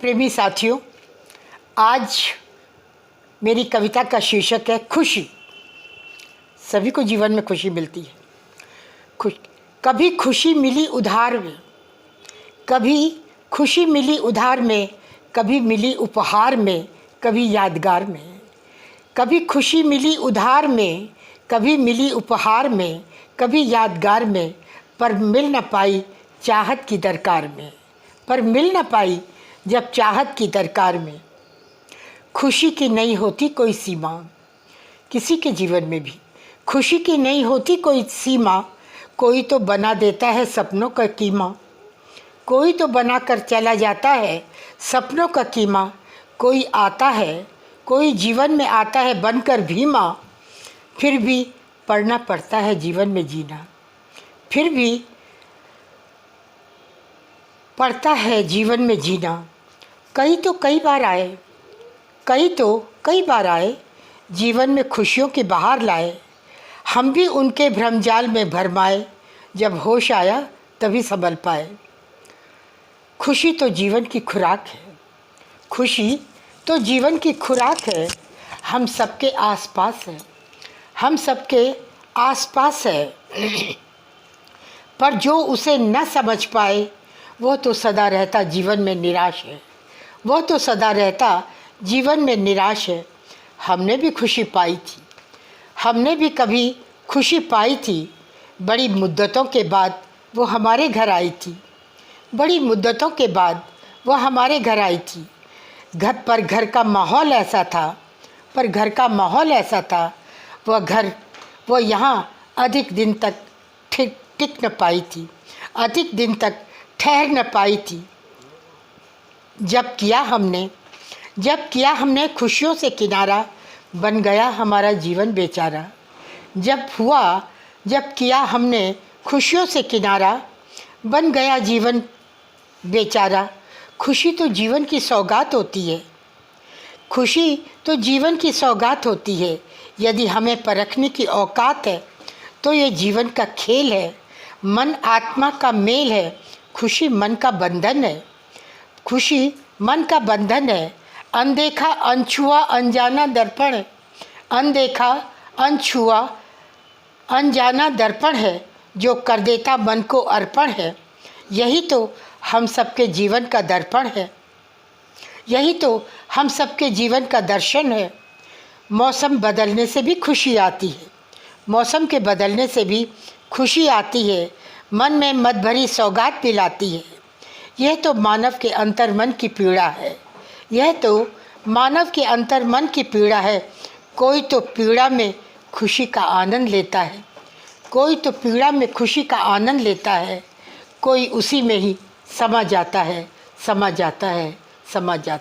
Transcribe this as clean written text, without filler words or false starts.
प्रेमी साथियों, आज मेरी कविता का शीर्षक है खुशी। सभी को जीवन में खुशी मिलती है। कभी खुशी मिली उधार में, कभी खुशी मिली उधार में, कभी मिली उपहार में, कभी यादगार में। कभी खुशी मिली उधार में, कभी मिली उपहार में, कभी यादगार में, पर मिल न पाई चाहत की दरकार में, पर मिल न पाई जब चाहत की दरकार में। खुशी की नहीं होती कोई सीमा, किसी के जीवन में भी खुशी की नहीं होती कोई सीमा। कोई तो बना देता है सपनों का कीमा, कोई तो बना कर चला जाता है सपनों का कीमा। कोई आता है, कोई जीवन में आता है बनकर भीमा, फिर भी पढ़ना पड़ता है जीवन में जीना, फिर भी पड़ता है जीवन में जीना। कई तो कई बार आए, कई तो कई बार आए, जीवन में खुशियों की बहार लाए। हम भी उनके भ्रमजाल में भरमाए, जब होश आया तभी संभल पाए। खुशी तो जीवन की खुराक है, खुशी तो जीवन की खुराक है। हम सबके आसपास है, हम सबके आसपास है, पर जो उसे न समझ पाए वो तो सदा रहता जीवन में निराश है, वो तो सदा रहता जीवन में निराश है। हमने भी खुशी पाई थी, हमने भी कभी खुशी पाई थी। बड़ी मुद्दतों के बाद वो हमारे घर आई थी, बड़ी मुद्दतों के बाद वो हमारे घर आई थी। घर का माहौल ऐसा था, पर घर का माहौल ऐसा था, वो यहाँ अधिक दिन तक टिक न पाई थी, अधिक दिन तक ठहर न पाई थी। जब किया हमने खुशियों से किनारा, बन गया हमारा जीवन बेचारा। जब किया हमने खुशियों से किनारा, बन गया जीवन बेचारा। खुशी तो जीवन की सौगात होती है, खुशी तो जीवन की सौगात होती है। यदि हमें परखने की औकात है तो ये जीवन का खेल है, मन आत्मा का मेल है। खुशी मन का बंधन है, खुशी मन का बंधन है। अनदेखा अनछुआ अनजाना दर्पण है, अनदेखा अनछुआ अनजाना दर्पण है, जो कर देता मन को अर्पण है। यही तो हम सबके जीवन का दर्पण है, यही तो हम सबके जीवन का दर्शन है। मौसम बदलने से भी खुशी आती है, मौसम के बदलने से भी खुशी आती है। मन में मद भरी सौगात पिलाती है। यह तो मानव के अंतर्मन की पीड़ा है, यह तो मानव के अंतर्मन की पीड़ा है। कोई तो पीड़ा में खुशी का आनंद लेता है, कोई तो पीड़ा में खुशी का आनंद लेता है। कोई उसी में ही समा जाता है, समा जाता है, समा जाता है।